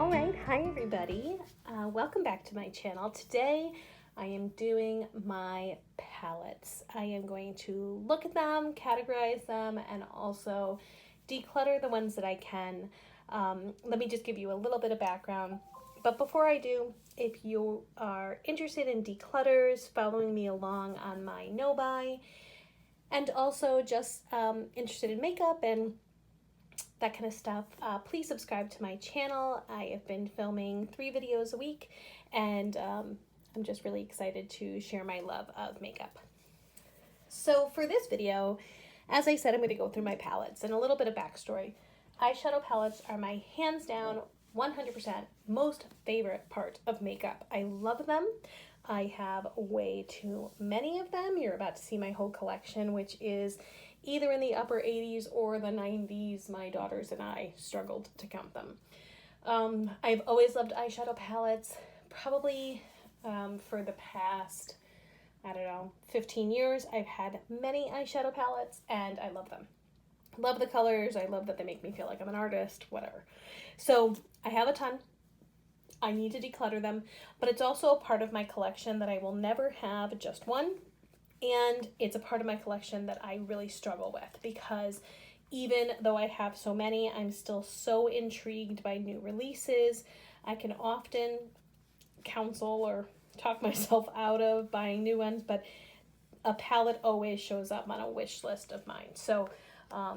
All right, hi everybody. Welcome back to my channel. Today I am doing my palettes. I am going to look at them, categorize them, and also declutter the ones that I can. Let me just give you a little bit of background. But before I do, if you are interested in declutters, following me along on my no-buy, and also just interested in makeup and that kind of stuff, please subscribe to my channel. I have been filming 3 videos a week, and I'm just really excited to share my love of makeup. So for this video, as I said, I'm going to go through my palettes and a little bit of backstory. Eyeshadow palettes are my hands down 100% most favorite part of makeup. I love them. I have way too many of them. You're about to see my whole collection, which is either in the upper 80s or the 90s. My daughters and I struggled to count them. I've always loved eyeshadow palettes, probably for the past, I don't know, 15 years. I've had many eyeshadow palettes and I love them. Love the colors. I love that they make me feel like I'm an artist, whatever. So I have a ton. I need to declutter them, but it's also a part of my collection that I will never have just one. And it's a part of my collection that I really struggle with because even though I have so many, I'm still so intrigued by new releases. I can often counsel or talk myself out of buying new ones, but a palette always shows up on a wish list of mine. So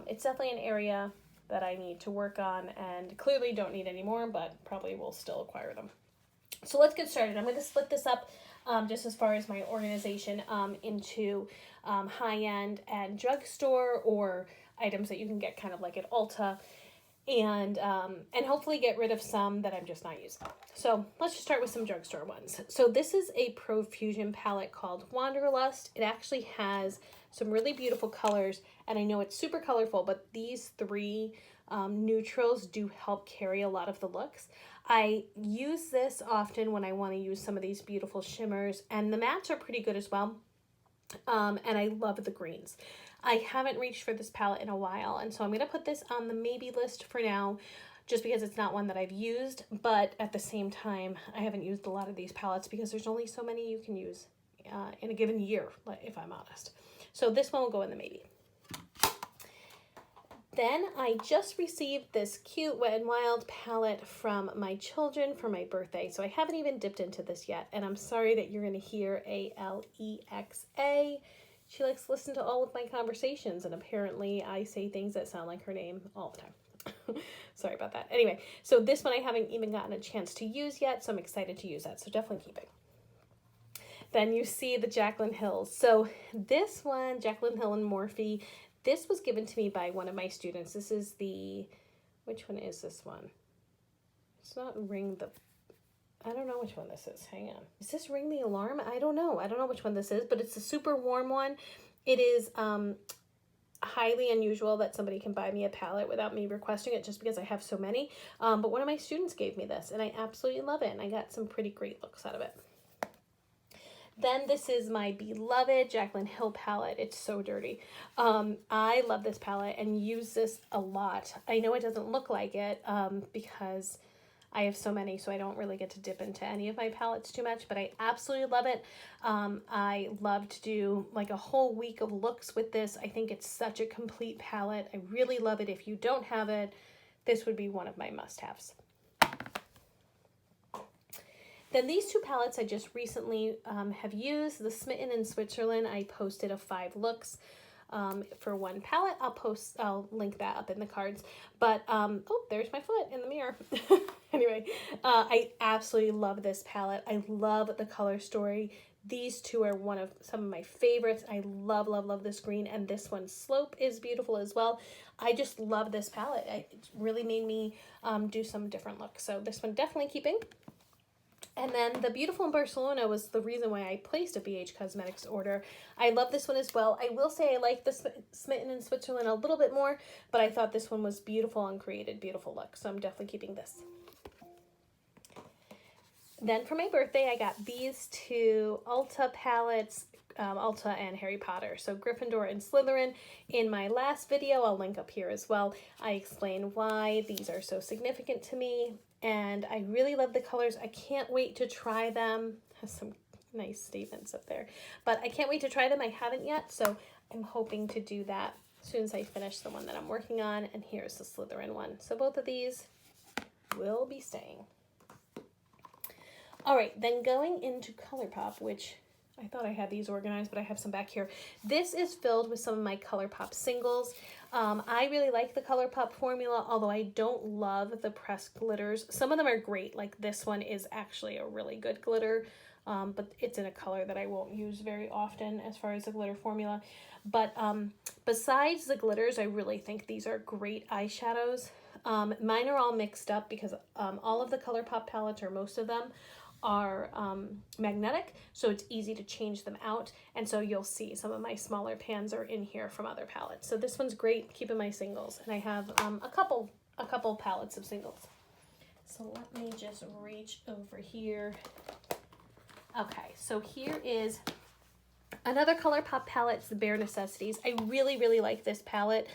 it's definitely an area that I need to work on, and clearly don't need any more, but probably will still acquire them. So let's get started. I'm going to split this up just as far as my organization into high-end and drugstore, or items that you can get kind of like at Ulta, and hopefully get rid of some that I'm just not using. So let's just start with some drugstore ones. So this is a Profusion palette called Wanderlust. It actually has some really beautiful colors, and I know it's super colorful, but these 3 neutrals do help carry a lot of the looks. I use this often when I want to use some of these beautiful shimmers, and the mattes are pretty good as well. And I love the greens. I haven't reached for this palette in a while, and so I'm going to put this on the maybe list for now, just because it's not one that I've used, but at the same time, I haven't used a lot of these palettes because there's only so many you can use in a given year, if I'm honest. So this one will go in the maybe. Then I just received this cute Wet n Wild palette from my children for my birthday. So I haven't even dipped into this yet. And I'm sorry that you're going to hear Alexa. She likes to listen to all of my conversations. And apparently I say things that sound like her name all the time. Sorry about that. Anyway, so this one I haven't even gotten a chance to use yet. So I'm excited to use that. So definitely keep it. Then you see the Jaclyn Hills. So this one, Jaclyn Hill and Morphe, this was given to me by one of my students. This is the, which one is this one? It's not Ring the, I don't know which one this is. Hang on. Is this Ring the Alarm? I don't know. I don't know which one this is, but it's a super warm one. It is highly unusual that somebody can buy me a palette without me requesting it just because I have so many. But one of my students gave me this and I absolutely love it. And I got some pretty great looks out of it. Then this is my beloved Jaclyn Hill palette. It's so dirty. I love this palette and use this a lot. I know it doesn't look like it because I have so many, so I don't really get to dip into any of my palettes too much, but I absolutely love it. I love to do like a whole week of looks with this. I think it's such a complete palette. I really love it. If you don't have it, this would be one of my must-haves. Then these 2 palettes I just recently have used. The Smitten in Switzerland, I posted a 5 looks for one palette. I'll link that up in the cards. But, oh, there's my foot in the mirror. Anyway, I absolutely love this palette. I love the color story. These 2 are some of my favorites. I love, love, love this green, and this one, Slope, is beautiful as well. I just love this palette. It really made me do some different looks. So this one definitely keeping. And then the Beautiful in Barcelona was the reason why I placed a BH Cosmetics order. I love this one as well. I will say I like the Smitten in Switzerland a little bit more, but I thought this one was beautiful and created beautiful looks, so I'm definitely keeping this. Then for my birthday, I got these 2 Ulta palettes. Ulta and Harry Potter. So Gryffindor and Slytherin. In my last video, I'll link up here as well, I explain why these are so significant to me, and I really love the colors. I can't wait to try them. Has some nice statements up there, but I can't wait to try them. I haven't yet, so I'm hoping to do that as soon as I finish the one that I'm working on. And here's the Slytherin one. So both of these will be staying. All right, then going into Colourpop, which I thought I had these organized, but I have some back here. This is filled with some of my Colourpop singles. I really like the Colourpop formula, although I don't love the pressed glitters. Some of them are great, like this one is actually a really good glitter, but it's in a color that I won't use very often as far as the glitter formula. But besides the glitters, I really think these are great eyeshadows. Mine are all mixed up because all of the Colourpop palettes, or most of them, are magnetic, so it's easy to change them out, and so you'll see some of my smaller pans are in here from other palettes. So this one's great, keeping my singles, and I have a couple palettes of singles. So let me just reach over here. Okay, so here is another Colourpop palette. It's the Bare Necessities. I really like this palette.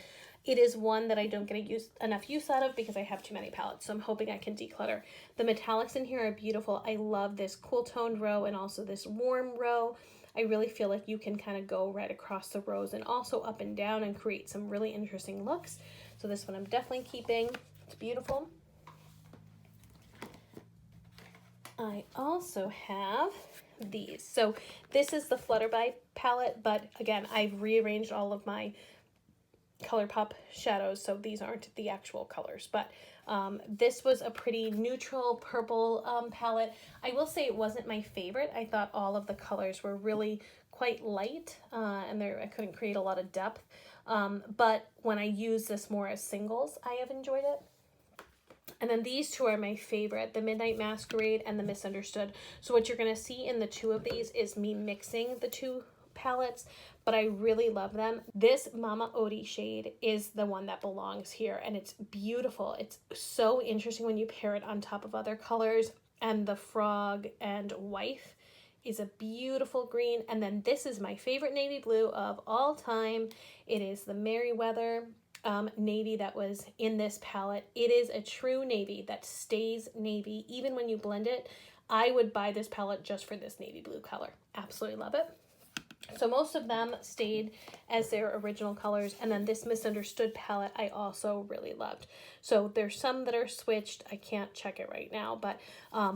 It is one that I don't get enough use out of because I have too many palettes, so I'm hoping I can declutter. The metallics in here are beautiful. I love this cool toned row and also this warm row. I really feel like you can kind of go right across the rows and also up and down and create some really interesting looks. So this one I'm definitely keeping. It's beautiful. I also have these. So this is the Flutterby palette, but again, I've rearranged all of my Colourpop shadows, so these aren't the actual colors, but this was a pretty neutral purple palette. I will say it wasn't my favorite. I thought all of the colors were really quite light, and I couldn't create a lot of depth, but when I use this more as singles, I have enjoyed it. And then these two are my favorite, the Midnight Masquerade and the Misunderstood. So what you're going to see in the two of these is me mixing the two palettes, but I really love them. This Mama Odie shade is the one that belongs here, and it's beautiful. It's so interesting when you pair it on top of other colors, and the Frog and Wife is a beautiful green. And then this is my favorite navy blue of all time. It is the Merryweather navy that was in this palette. It is a true navy that stays navy even when you blend it. I would buy this palette just for this navy blue color. Absolutely love it. So most of them stayed as their original colors, and then this Misunderstood palette I also really loved. So there's some that are switched. I can't check it right now, but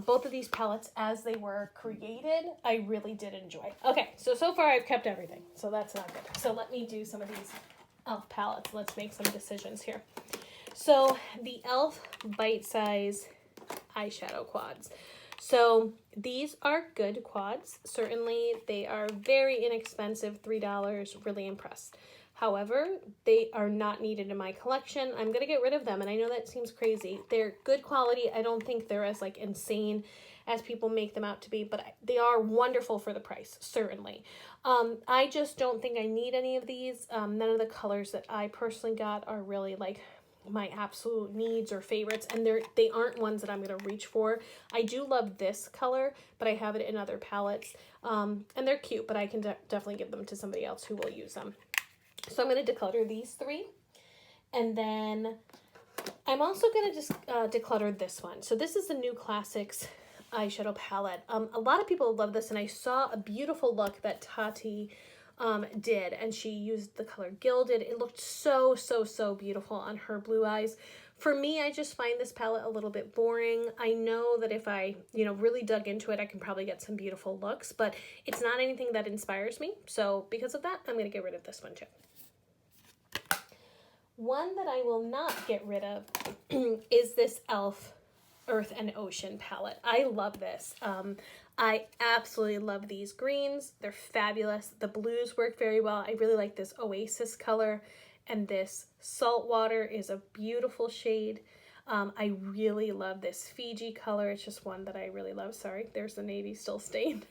both of these palettes as they were created, I really did enjoy. Okay, so far I've kept everything, so that's not good. So let me do some of these e.l.f. palettes. Let's make some decisions here. So the e.l.f. Bite Size eyeshadow quads. So these are good quads. Certainly they are very inexpensive, $3, really impressed. However, they are not needed in my collection. I'm going to get rid of them, and I know that seems crazy. They're good quality. I don't think they're as like insane as people make them out to be, but they are wonderful for the price, certainly. I just don't think I need any of these. None of the colors that I personally got are really like my absolute needs or favorites, and they aren't ones that I'm going to reach for. I do love this color, but I have it in other palettes, and they're cute, but I can definitely give them to somebody else who will use them. So I'm going to declutter these three, and then I'm also going to just declutter this one. So this is the New Classics eyeshadow palette. A lot of people love this, and I saw a beautiful look that Tarte did, and she used the color Gilded. It looked so beautiful on her blue eyes. For me, I just find this palette a little bit boring. I know that if I, really dug into it, I can probably get some beautiful looks, but it's not anything that inspires me. So because of that, I'm going to get rid of this one too. One that I will not get rid of is this e.l.f. Earth and Ocean palette. I love this. I absolutely love these greens. They're fabulous. The blues work very well. I really like this Oasis color, and this Saltwater is a beautiful shade. I really love this Fiji color. It's just one that I really love. Sorry, there's the navy still stained.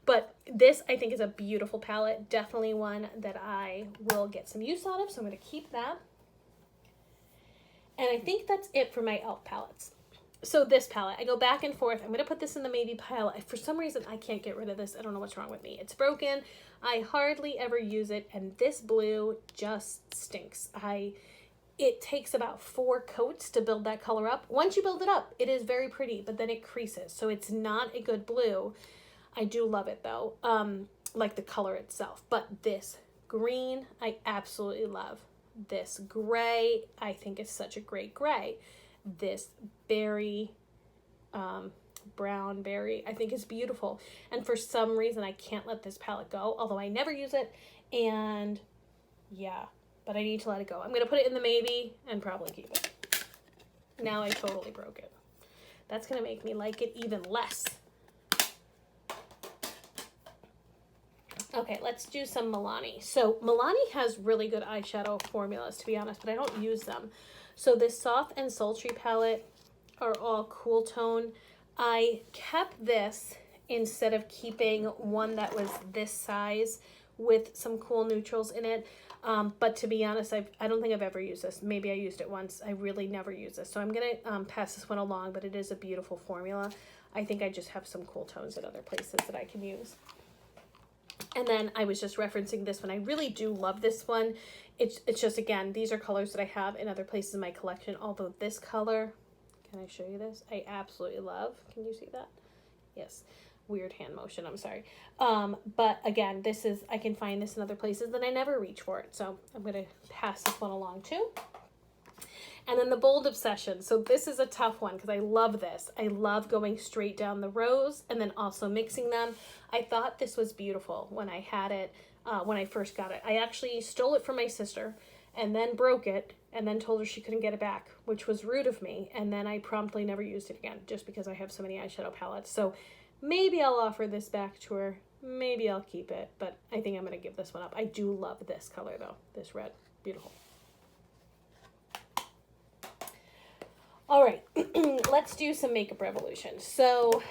But this I think is a beautiful palette. Definitely one that I will get some use out of, so I'm going to keep that. And I think that's it for my e.l.f. palettes. So this palette, I go back and forth. I'm going to put this in the maybe pile. For some reason, I can't get rid of this. I don't know what's wrong with me. It's broken. I hardly ever use it. And this blue just stinks. It takes about 4 coats to build that color up. Once you build it up, it is very pretty, but then it creases. So it's not a good blue. I do love it though, like the color itself. But this green, I absolutely love. This gray, I think is such a great gray. This berry, brown berry, I think is beautiful. And for some reason, I can't let this palette go, although I never use it. And yeah, but I need to let it go. I'm going to put it in the maybe and probably keep it. Now I totally broke it. That's going to make me like it even less. Okay, let's do some Milani. So Milani has really good eyeshadow formulas, to be honest, but I don't use them. So this Soft and Sultry palette are all cool tone. I kept this instead of keeping one that was this size with some cool neutrals in it. But to be honest, I don't think I've ever used this. Maybe I used it once. I really never use this. So I'm going to pass this one along, but it is a beautiful formula. I think I just have some cool tones in other places that I can use. And then I was just referencing this one. I really do love this one. It's just, again, these are colors that I have in other places in my collection. Although this color, can I show you this? I absolutely love. Can you see that? Yes. Weird hand motion, I'm sorry. But again, this is, I can find this in other places that I never reach for it. So I'm going to pass this one along too. And then the Bold Obsession. So this is a tough one because I love this. I love going straight down the rows and then also mixing them. I thought this was beautiful when I had it, when I first got it. I actually stole it from my sister and then broke it and then told her she couldn't get it back, which was rude of me. And then I promptly never used it again just because I have so many eyeshadow palettes. So maybe I'll offer this back to her. Maybe I'll keep it, but I think I'm going to give this one up. I do love this color though, this red. Beautiful. All right, let's do some Makeup Revolution. So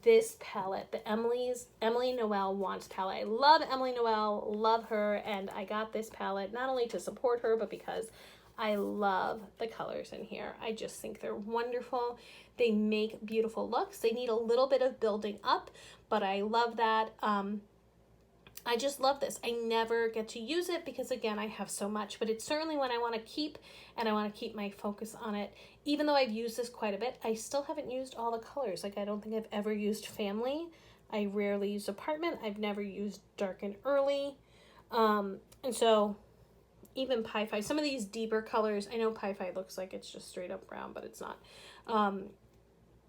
this palette, the Emily Noel Wants palette. I love Emily Noel, love her, and I got this palette not only to support her, but because I love the colors in here. I just think they're wonderful. They make beautiful looks. They need a little bit of building up, but I love that. I just love this. I never get to use it because, again, I have so much, but it's certainly one I want to keep, and I want to keep my focus on it. Even though I've used this quite a bit, I still haven't used all the colors. Like, I don't think I've ever used Family. I rarely use Apartment. I've never used Dark and Early. And so even Pie Fi, some of these deeper colors, I know Pie Fi looks like it's just straight up brown, but it's not.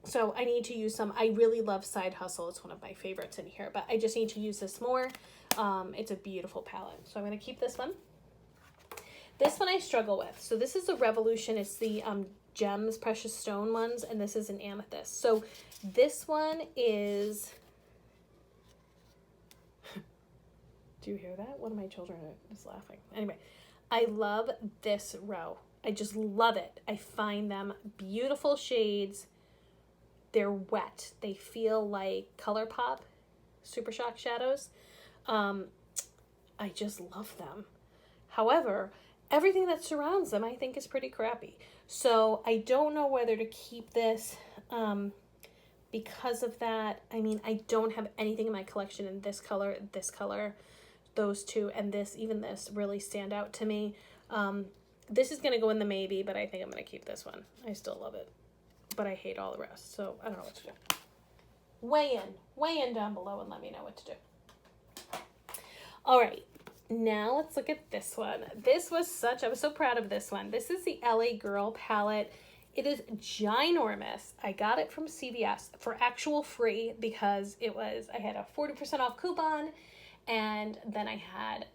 So I need to use some. I really love Side Hustle. It's one of my favorites in here, but I just need to use this more. It's a beautiful palette. So I'm going to keep this one. This one I struggle with. So this is a Revolution. It's the Gems Precious Stone ones, and this is an Amethyst. So this one is... Do you hear that? One of my children is laughing. Anyway, I love this row. I just love it. I find them beautiful shades. They're wet. They feel like Colourpop Super Shock shadows. I just love them. However, everything that surrounds them I think is pretty crappy. So I don't know whether to keep this because of that. I mean, I don't have anything in my collection in this color, those two, and this, even this really stand out to me. This is going to go in the maybe, but I think I'm going to keep this one. I still love it, but I hate all the rest, so I don't know what to do. Weigh in down below and let me know what to do. All right, now let's look at this one. This was I was so proud of this one. This is the LA Girl palette. It is ginormous. I got it from CVS for actual free because I had a 40% off coupon, and then I had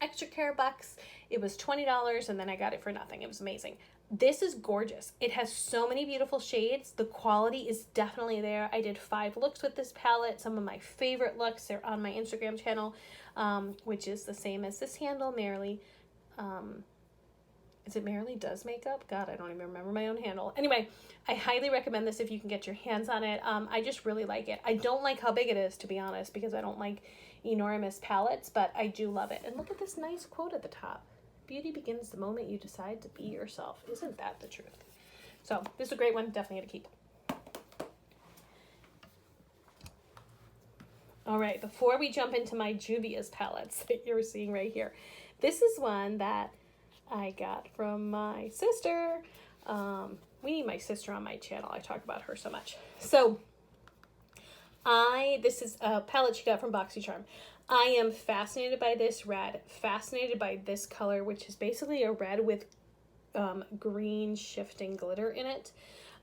extra care bucks. It was $20, and then I got it for nothing. It was amazing. This is gorgeous. It has so many beautiful shades. The quality is definitely there. I did 5 looks with this palette. Some of my favorite looks. They're on my Instagram channel, which is the same as this handle, Merrily. Is it Merrily Does Makeup? God, I don't even remember my own handle. Anyway, I highly recommend this if you can get your hands on it. I just really like it. I don't like how big it is, to be honest, because I don't like enormous palettes, but I do love it. And look at this nice quote at the top. Beauty begins the moment you decide to be yourself. Isn't that the truth? So this is a great one, definitely gonna keep. All right, before we jump into my Juvia's palettes that you're seeing right here, this is one that I got from my sister. We need my sister on my channel. I talk about her so much. So this is a palette she got from BoxyCharm. I am fascinated by this red, fascinated by this color, which is basically a red with green shifting glitter in it.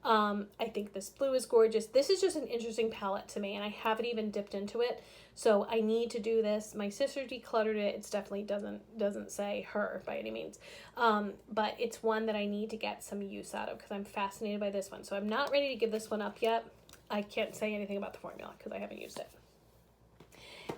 I think this blue is gorgeous. This is just an interesting palette to me, and I haven't even dipped into it, so I need to do this. My sister decluttered it. It's definitely doesn't say her by any means, but it's one that I need to get some use out of because I'm fascinated by this one. So I'm not ready to give this one up yet. I can't say anything about the formula because I haven't used it.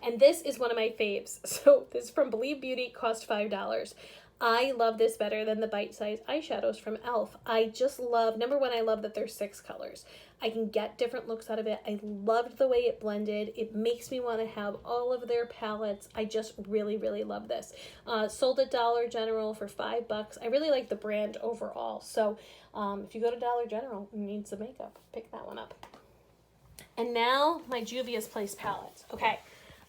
And this is one of my faves. So this is from Believe Beauty, cost $5. I love this better than the bite-sized eyeshadows from e.l.f. I just love, number one, I love that there's 6 colors. I can get different looks out of it. I loved the way it blended. It makes me want to have all of their palettes. I just really, really love this. Sold at Dollar General for $5. I really like the brand overall. So if you go to Dollar General and need some makeup, pick that one up. And now my Juvia's Place palettes. Okay.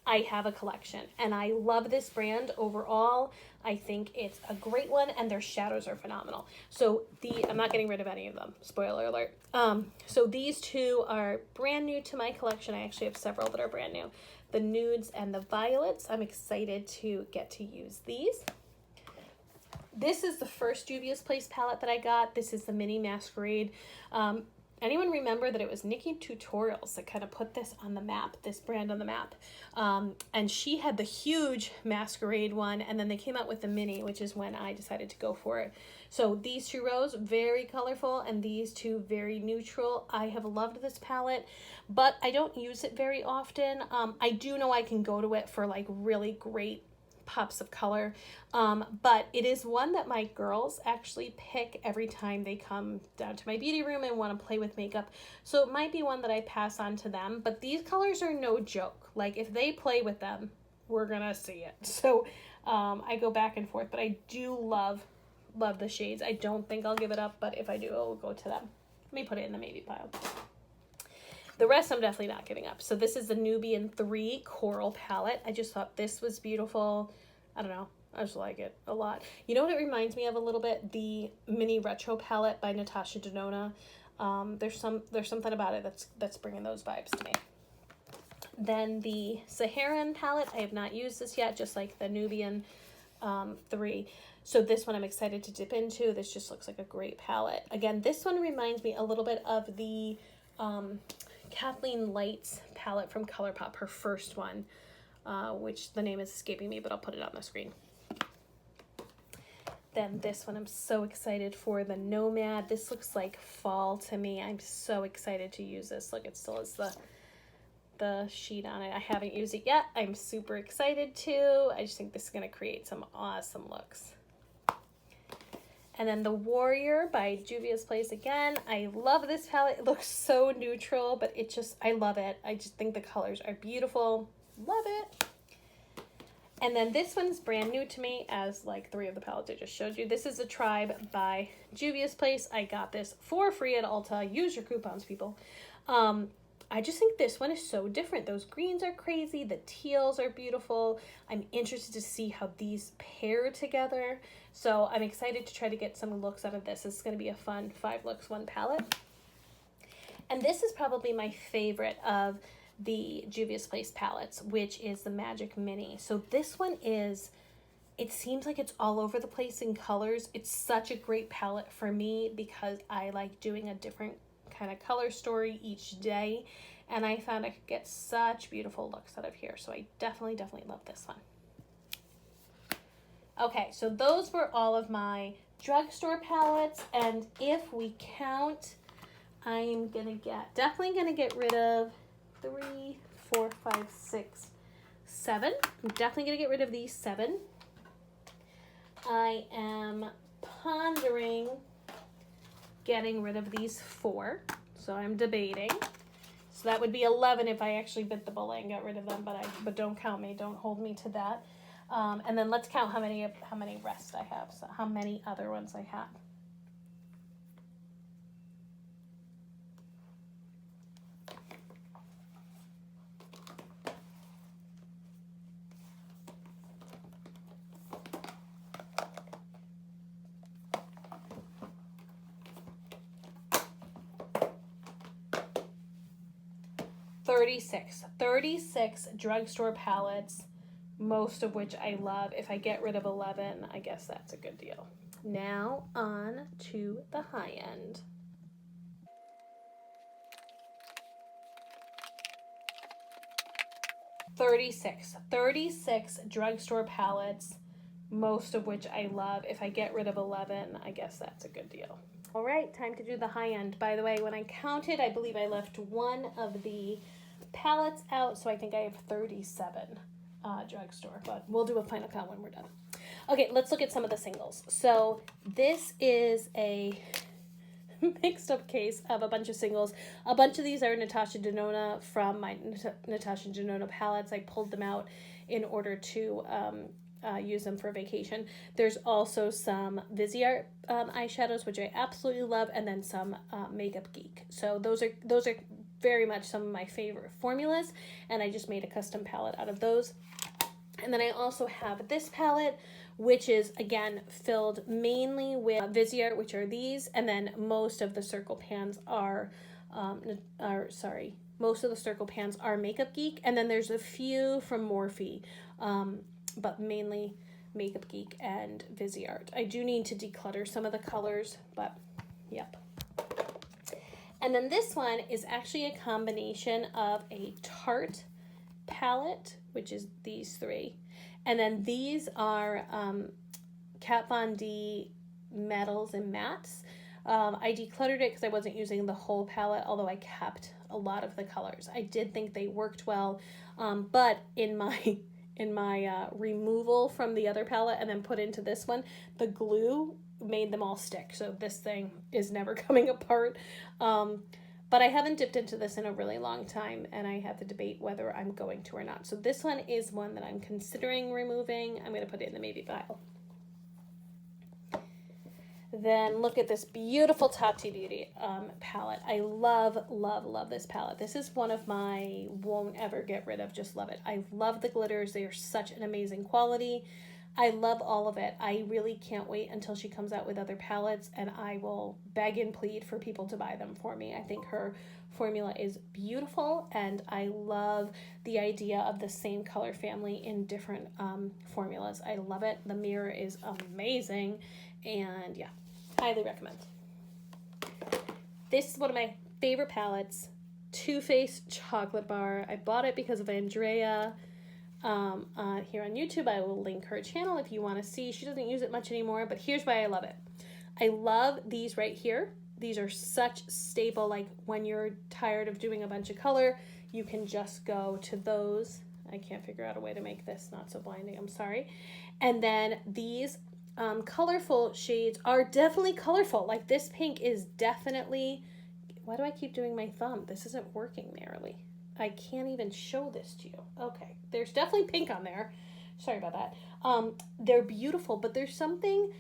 I have a collection and I love this brand overall. I think it's a great one and their shadows are phenomenal. So I'm not getting rid of any of them, spoiler alert. So these two are brand new to my collection. I actually have several that are brand new. The nudes and the violets. I'm excited to get to use these. This is the first Juvia's Place palette that I got. This is the Mini Masquerade. Anyone remember that it was Nikki Tutorials that kind of put this on the map, this brand on the map? And she had the huge Masquerade one, and then they came out with the mini, which is when I decided to go for it. So these 2 rows, very colorful, and these 2 very neutral. I have loved this palette, but I don't use it very often. I do know I can go to it for like really great pops of color, but it is one that my girls actually pick every time they come down to my beauty room and want to play with makeup, so it might be one that I pass on to them. But these colors are no joke. Like if they play with them, we're gonna see it. So I go back and forth, but I do love the shades. I don't think I'll give it up, but if I do, I'll go to them. Let me put it in the maybe pile. The rest I'm definitely not giving up. So this is the Nubian 3 Coral palette. I just thought this was beautiful. I don't know. I just like it a lot. You know what it reminds me of a little bit? The Mini Retro palette by Natasha Denona. There's something about it that's bringing those vibes to me. Then the Saharan palette. I have not used this yet, just like the Nubian 3. So this one I'm excited to dip into. This just looks like a great palette. Again, this one reminds me a little bit of the Kathleen Lights palette from Colourpop, her first one, which the name is escaping me, but I'll put it on the screen. Then this one I'm so excited for, the Nomad. This looks like fall to me. I'm so excited to use this. Look, it still has the sheet on it. I haven't used it yet. I'm super excited to. I just think this is going to create some awesome looks. And then the Warrior by Juvia's Place again. I love this palette. It looks so neutral, but I love it. I just think the colors are beautiful. Love it. And then this one's brand new to me, as like 3 of the palettes I just showed you. This is the Tribe by Juvia's Place. I got this for free at Ulta. Use your coupons, people. I just think this one is so different. Those greens are crazy. The teals are beautiful. I'm interested to see how these pair together. So I'm excited to try to get some looks out of this. This is going to be a fun 5 looks 1 palette. And this is probably my favorite of the Juvia's Place palettes, which is the Magic Mini. So this one is, it seems like it's all over the place in colors. It's such a great palette for me because I like doing a different kind of color story each day, and I found I could get such beautiful looks out of here. So I definitely love this one. Okay, so those were all of my drugstore palettes, and if we count, I'm definitely gonna get rid of 3, 4, 5, 6, 7. I'm definitely gonna get rid of these 7. I am pondering getting rid of these 4, so I'm debating. So that would be 11 if I actually bit the bullet and got rid of them, but don't count me, don't hold me to that. And then let's count how many rest I have, so how many other ones I have. 36 drugstore palettes, most of which I love. If I get rid of 11, I guess that's a good deal. Now on to the high end. Thirty-six drugstore palettes, most of which I love. If I get rid of 11, I guess that's a good deal. All right, time to do the high end. By the way, when I counted, I believe I left one of the palettes out, so I think I have 37 drugstore, but we'll do a final count when we're done. Okay, let's look at some of the singles. So this is a mixed up case of a bunch of singles. A bunch of these are Natasha Denona from my Natasha Denona palettes. I pulled them out in order to use them for vacation. There's also some Viseart eyeshadows, which I absolutely love, and then some Makeup Geek. So those are very much some of my favorite formulas, and I just made a custom palette out of those. And then I also have this palette, which is, again, filled mainly with Viseart, which are these, and then most of the circle pans are, most of the circle pans are Makeup Geek, and then there's a few from Morphe, but mainly Makeup Geek and Viseart. I do need to declutter some of the colors, but yep. And then this one is actually a combination of a Tarte palette, which is these three, and then these are Kat Von D metals and mattes. I decluttered it because I wasn't using the whole palette, although I kept a lot of the colors. I did think they worked well, but in my removal from the other palette and then put into this one, the glue made them all stick, so this thing is never coming apart. But I haven't dipped into this in a really long time, and I have to debate whether I'm going to or not. So this one is one that I'm considering removing. I'm going to put it in the maybe pile. Then look at this beautiful Tarte Beauty palette. I love, love, love this palette. This is one of my won't ever get rid of, just love it. I love the glitters. They are such an amazing quality. I love all of it. I really can't wait until she comes out with other palettes, and I will beg and plead for people to buy them for me. I think her formula is beautiful, and I love the idea of the same color family in different formulas. I love it. The mirror is amazing, and yeah, highly recommend. This is one of my favorite palettes, Too Faced Chocolate Bar. I bought it because of Andrea. Here on YouTube, I will link her channel if you want to see. She doesn't use it much anymore, but here's why I love it. I love these right here. These are such staple, like when you're tired of doing a bunch of color, you can just go to those. I can't figure out a way to make this not so blinding, I'm sorry. And then these colorful shades are definitely colorful. Like this pink is definitely, why do I keep doing my thumb? This isn't working merrily. I can't even show this to you. Okay, there's definitely pink on there. Sorry about that. They're beautiful, but there's something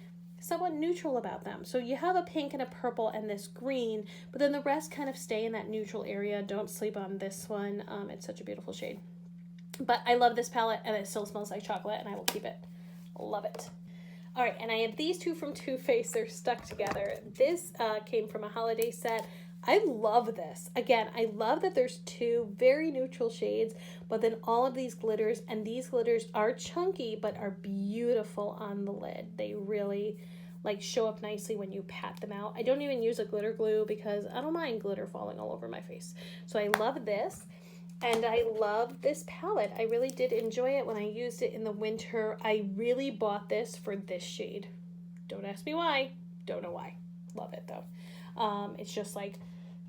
somewhat neutral about them. So you have a pink and a purple and this green, but then the rest kind of stay in that neutral area. Don't sleep on this one. It's such a beautiful shade. But I love this palette, and it still smells like chocolate, and I will keep it. Love it. All right, and I have these two from Too Faced. They're stuck together. This came from a holiday set. I love this. Again, I love that there's two very neutral shades, but then all of these glitters, and these glitters are chunky, but are beautiful on the lid. They really like show up nicely when you pat them out. I don't even use a glitter glue because I don't mind glitter falling all over my face. So I love this, and I love this palette. I really did enjoy it when I used it in the winter. I really bought this for this shade. Don't ask me why. Don't know why. Love it though. It's just like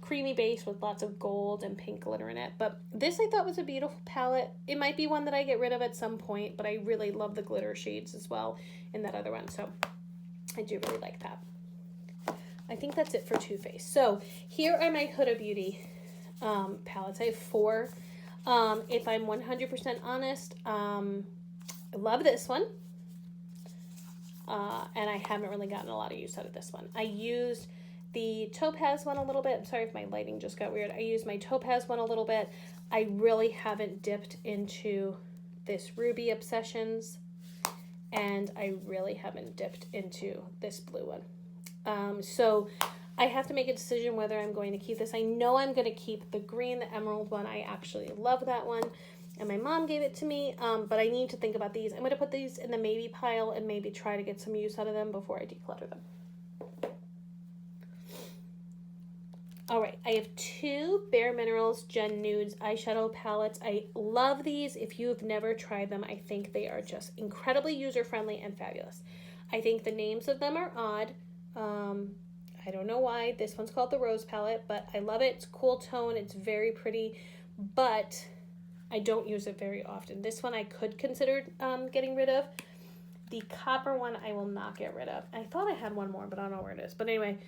creamy base with lots of gold and pink glitter in it. But this I thought was a beautiful palette. It might be one that I get rid of at some point, but I really love the glitter shades as well in that other one. So I do really like that. I think that's it for Too Faced. So here are my Huda Beauty palettes. I have 4. If I'm 100% honest, I love this one. And I haven't really gotten a lot of use out of this one. I used the Topaz one a little bit. I'm sorry if my lighting just got weird. I used my Topaz one a little bit. I really haven't dipped into this Ruby Obsessions, and I really haven't dipped into this blue one. So I have to make a decision whether I'm going to keep this. I know I'm going to keep the green, the emerald one. I actually love that one. And my mom gave it to me, but I need to think about these. I'm going to put these in the maybe pile and maybe try to get some use out of them before I declutter them. All right, I have two BareMinerals Gen Nudes eyeshadow palettes. I love these. If you've never tried them, I think they are just incredibly user-friendly and fabulous. I think the names of them are odd. I don't know why. This one's called the Rose Palette, but I love it. It's cool tone. It's very pretty, but I don't use it very often. This one I could consider getting rid of. The copper one I will not get rid of. I thought I had one more, but I don't know where it is. But anyway,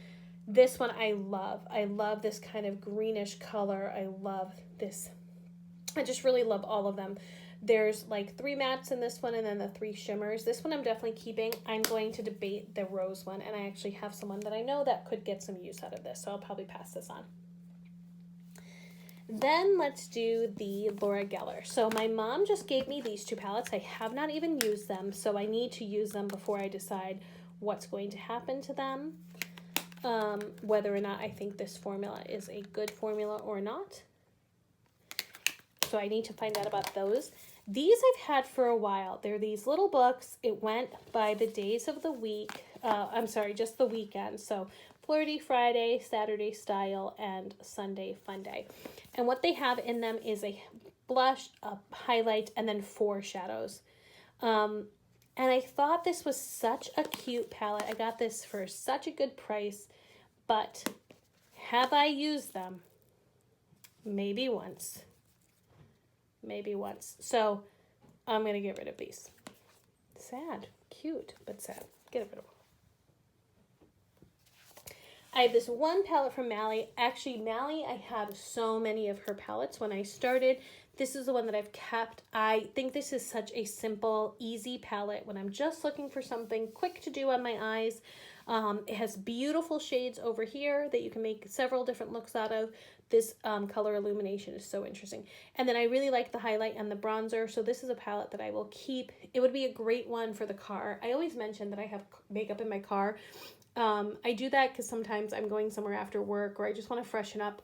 this one I love. I love this kind of greenish color. I love this. I just really love all of them. There's like 3 mattes in this one and then the 3 shimmers. This one I'm definitely keeping. I'm going to debate the rose one, and I actually have someone that I know that could get some use out of this, so I'll probably pass this on. Then let's do the Laura Geller. So my mom just gave me these 2 palettes. I have not even used them, so I need to use them before I decide what's going to happen to them. Whether or not I think this formula is a good formula or not. So I need to find out about those. These I've had for a while. They're these little books. It went by the days of the week. I'm sorry, just the weekend. So Flirty Friday, Saturday Style, and Sunday Fun Day. And what they have in them is a blush, a highlight, and then 4 shadows. And I thought this was such a cute palette. I got this for such a good price, but have I used them? Maybe once. Maybe once. So I'm going to get rid of these. Sad. Cute, but sad. Get rid of them. I have this one palette from Mally. Actually, Mally, I have so many of her palettes when I started. This is the one that I've kept. I think this is such a simple, easy palette when I'm just looking for something quick to do on my eyes. It has beautiful shades over here that you can make several different looks out of. This color illumination is so interesting. And then I really like the highlight and the bronzer. So this is a palette that I will keep. It would be a great one for the car. I always mention that I have makeup in my car. I do that because sometimes I'm going somewhere after work or I just want to freshen up,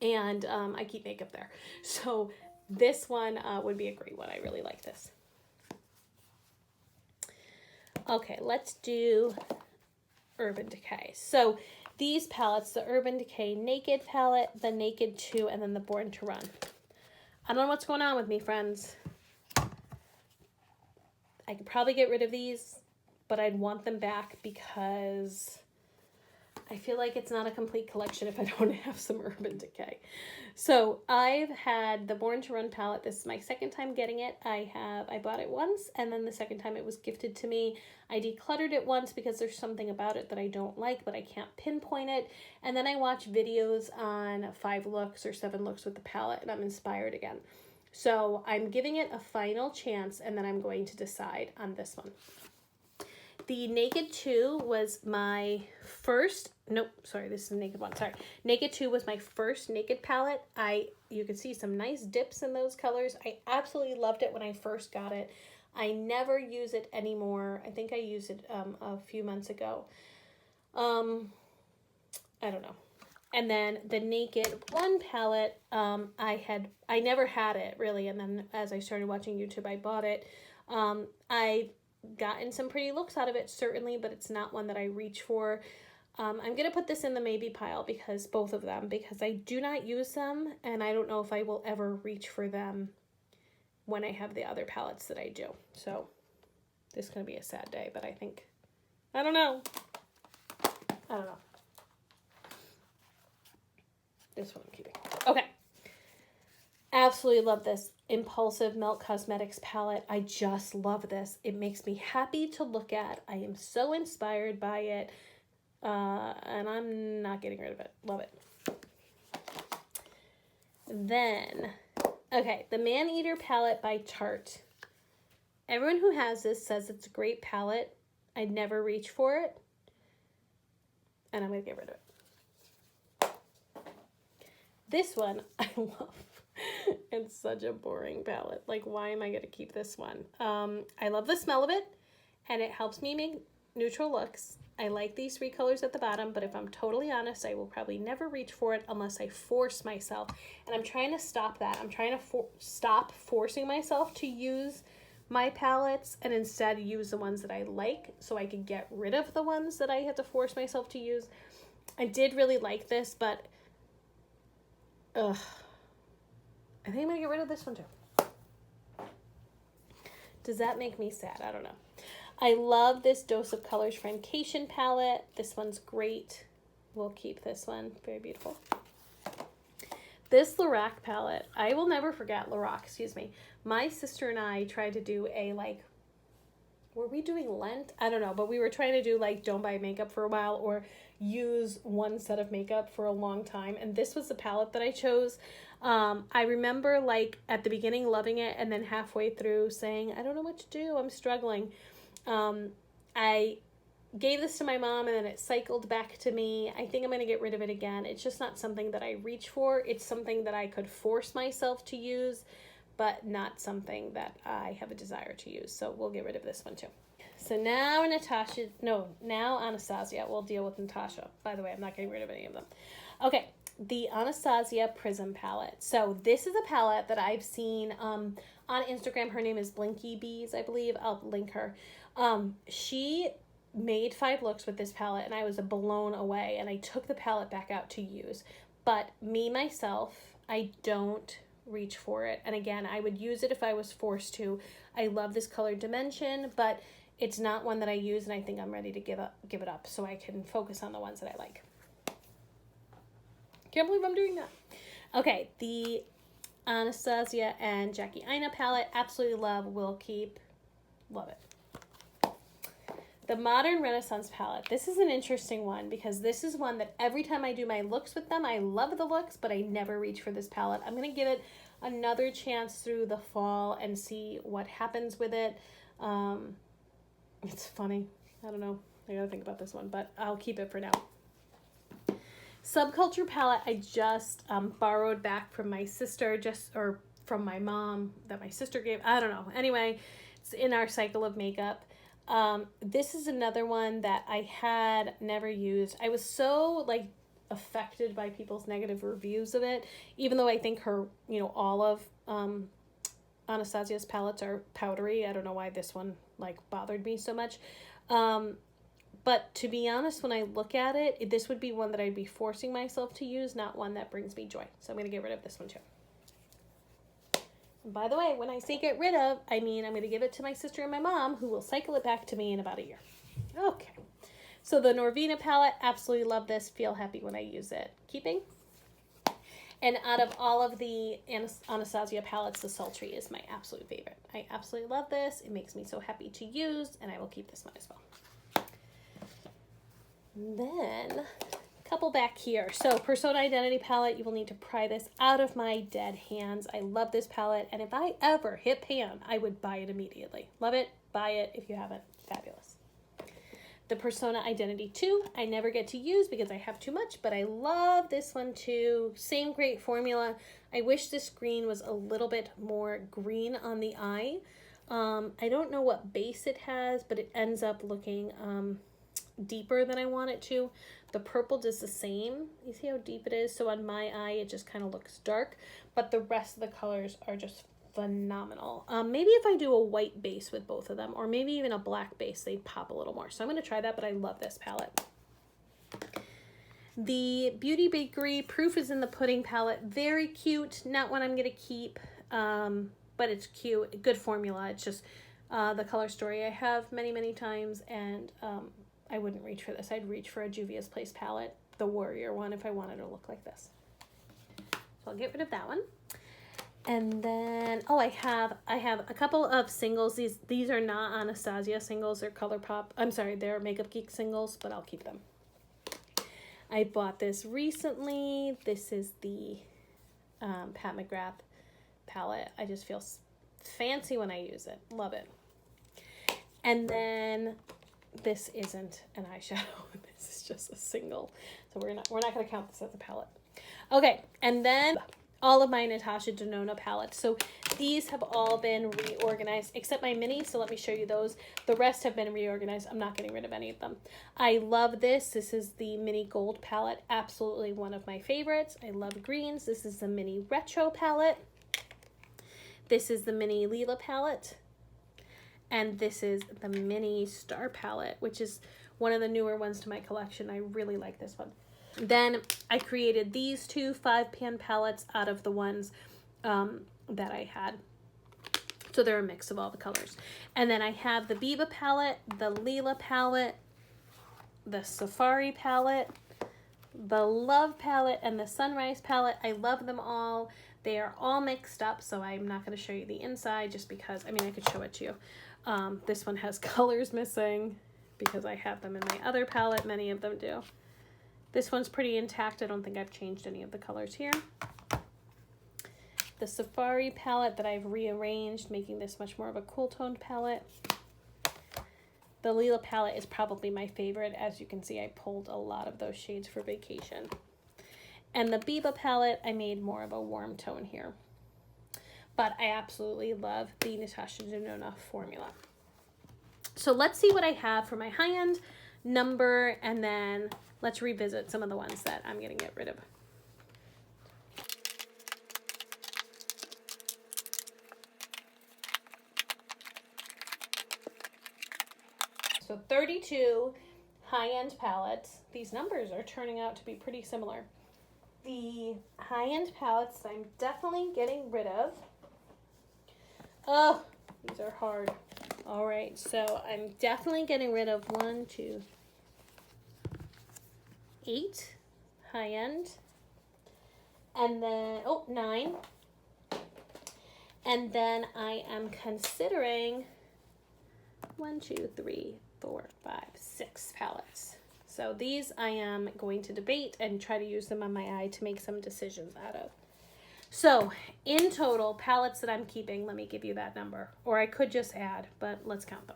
and I keep makeup there. So this one would be a great one. I really like this. Okay, let's do Urban Decay. So these palettes, the Urban Decay Naked palette, the Naked 2, and then the Born to Run. I don't know what's going on with me, friends. I could probably get rid of these, but I'd want them back because I feel like it's not a complete collection if I don't have some Urban Decay. So I've had the Born to Run palette. This is my second time getting it. I bought it once, and then the second time it was gifted to me. I decluttered it once because there's something about it that I don't like, but I can't pinpoint it. And then I watch videos on 5 looks or 7 looks with the palette, and I'm inspired again. So I'm giving it a final chance, and then I'm going to decide on this one. The Naked 2 was my first, nope, sorry, this is the Naked 1, sorry. Naked 2 was my first Naked palette. You can see some nice dips in those colors. I absolutely loved it when I first got it. I never use it anymore. I think I used it a few months ago. I don't know. And then the Naked 1 palette, I never had it really. And then as I started watching YouTube, I bought it. I gotten some pretty looks out of it, certainly, but it's not one that I reach for. I'm going to put this in the maybe pile because both of them, because I do not use them, and I don't know if I will ever reach for them when I have the other palettes that I do. So this is going to be a sad day, but I don't know. This one I'm keeping. Okay. Absolutely love this Impulsive Milk Cosmetics palette. I just love this. It makes me happy to look at. I am so inspired by it. And I'm not getting rid of it. Love it. Then, okay, the Maneater palette by Tarte. Everyone who has this says it's a great palette. I'd never reach for it. And I'm going to get rid of it. This one I love. It's such a boring palette. Like, why am I going to keep this one? I love the smell of it, and it helps me neutral looks. I like these 3 colors at the bottom, but if I'm totally honest, I will probably never reach for it unless I force myself. And I'm trying to stop that. I'm trying to stop forcing myself to use my palettes and instead use the ones that I like, so I can get rid of the ones that I had to force myself to use. I did really like this, but I think I'm gonna get rid of this one too. Does that make me sad? I don't know. I love this Dose of Colors Francation palette. This one's great. We'll keep this one. Very beautiful. This Lorac palette, I will never forget Lorac, excuse me. My sister and I tried to do a, like, were we doing Lent? I don't know, but we were trying to do, like, don't buy makeup for a while or use one set of makeup for a long time. And this was the palette that I chose. I remember, like, at the beginning loving it and then halfway through saying, I don't know what to do. I'm struggling. I gave this to my mom and then it cycled back to me. I think I'm going to get rid of it again. It's just not something that I reach for. It's something that I could force myself to use, but not something that I have a desire to use. So we'll get rid of this one too. So now now Anastasia. We'll deal with Natasha. By the way, I'm not getting rid of any of them. Okay, the Anastasia Prism palette. So this is a palette that I've seen on Instagram. Her name is Blinky Bees, I believe. I'll link her. She made 5 looks with this palette and I was blown away, and I took the palette back out to use. But me, myself, I don't reach for it. And again, I would use it if I was forced to. I love this color dimension, but it's not one that I use, and I think I'm ready to give it up so I can focus on the ones that I like. Can't believe I'm doing that. Okay, the Anastasia and Jackie Aina palette, absolutely love, will keep, love it. The Modern Renaissance palette. This is an interesting one because this is one that every time I do my looks with them, I love the looks, but I never reach for this palette. I'm going to give it another chance through the fall and see what happens with it. It's funny. I don't know. I got to think about this one, but I'll keep it for now. Subculture palette I just borrowed back from my sister, or from my mom that my sister gave. I don't know. Anyway, it's in our cycle of makeup. This is another one that I had never used. I was so, like, affected by people's negative reviews of it, even though I think her, all of Anastasia's palettes are powdery. I don't know why this one, like, bothered me so much. But to be honest, when I look at it, this would be one that I'd be forcing myself to use, not one that brings me joy. So I'm going to get rid of this one too. And by the way, when I say get rid of, I mean I'm going to give it to my sister and my mom, who will cycle it back to me in about a year. Okay. So the Norvina palette, absolutely love this. Feel happy when I use it. Keeping. And out of all of the Anastasia palettes, the Sultry is my absolute favorite. I absolutely love this. It makes me so happy to use, and I will keep this one as well. Then, a couple back here. So, Persona Identity palette, you will need to pry this out of my dead hands. I love this palette, and if I ever hit pan, I would buy it immediately. Love it. Buy it if you haven't. Fabulous. The Persona Identity 2, I never get to use because I have too much, but I love this one too. Same great formula. I wish this green was a little bit more green on the eye. I don't know what base it has, but it ends up looking deeper than I want it to. The purple does the same. You see how deep it is? So on my eye, it just kind of looks dark, but the rest of the colors are just phenomenal. Maybe if I do a white base with both of them, or maybe even a black base, they'd pop a little more. So I'm going to try that, but I love this palette. The Beauty Bakery Proof is in the Pudding palette. Very cute. Not one I'm going to keep, but it's cute. Good formula. It's just the color story I have many, many times, and I wouldn't reach for this. I'd reach for a Juvia's Place palette, the Warrior one, if I wanted to look like this. So I'll get rid of that one. And then, oh, I have a couple of singles. These are not Anastasia singles. They're Colourpop. I'm sorry, they're Makeup Geek singles, but I'll keep them. I bought this recently. This is the Pat McGrath palette. I just feel fancy when I use it. Love it. And then this isn't an eyeshadow. This is just a single. So we're not going to count this as a palette. Okay, and then all of my Natasha Denona palettes. So these have all been reorganized except my mini. So let me show you those. The rest have been reorganized. I'm not getting rid of any of them. I love this. This is the mini gold palette. Absolutely one of my favorites. I love greens. This is the mini retro palette. This is the mini Lila palette. And this is the mini star palette, which is one of the newer ones to my collection. I really like this one. Then I created these two 5-pan palettes out of the ones that I had. So they're a mix of all the colors. And then I have the Biba palette, the Lila palette, the Safari palette, the Love palette, and the Sunrise palette. I love them all. They are all mixed up, so I'm not going to show you the inside just because, I mean, I could show it to you. This one has colors missing because I have them in my other palette. Many of them do. This one's pretty intact. I don't think I've changed any of the colors here. The Safari palette that I've rearranged, making this much more of a cool toned palette. The Lila palette is probably my favorite. As you can see, I pulled a lot of those shades for vacation. And the Biba palette, I made more of a warm tone here. But I absolutely love the Natasha Denona formula. So let's see what I have for my high-end number, and then let's revisit some of the ones that I'm going to get rid of. So 32 high-end palettes. These numbers are turning out to be pretty similar. The high-end palettes I'm definitely getting rid of. Oh, these are hard. All right, so I'm definitely getting rid of 1, 2, 8 high-end. And then, 9. And then I am considering 1, 2, 3, 4, 5, 6 palettes. So these I am going to debate and try to use them on my eye to make some decisions out of. So in total, palettes that I'm keeping, let me give you that number. Or I could just add, but let's count them.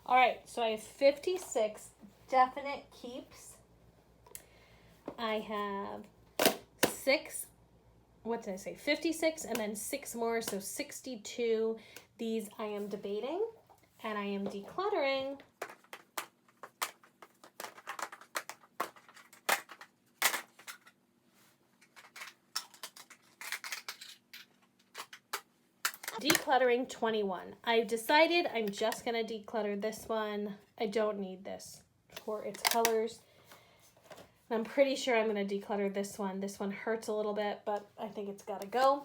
All right, so I have 56 definite keeps. I have 56 and then 6 more, so 62. These I am debating and I am decluttering. Decluttering 21. I've decided I'm just going to declutter this one. I don't need this for its colors. And I'm pretty sure I'm going to declutter this one. This one hurts a little bit, but I think it's got to go.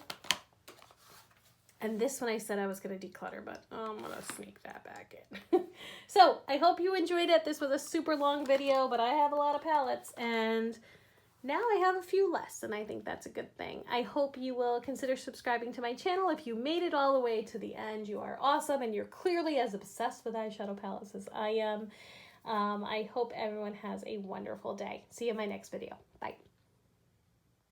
And this one I said I was going to declutter, but I'm going to sneak that back in. So I hope you enjoyed it. This was a super long video, but I have a lot of palettes and now I have a few less, and I think that's a good thing. I hope you will consider subscribing to my channel. If you made it all the way to the end, you are awesome, and you're clearly as obsessed with eyeshadow palettes as I am. I hope everyone has a wonderful day. See you in my next video. Bye.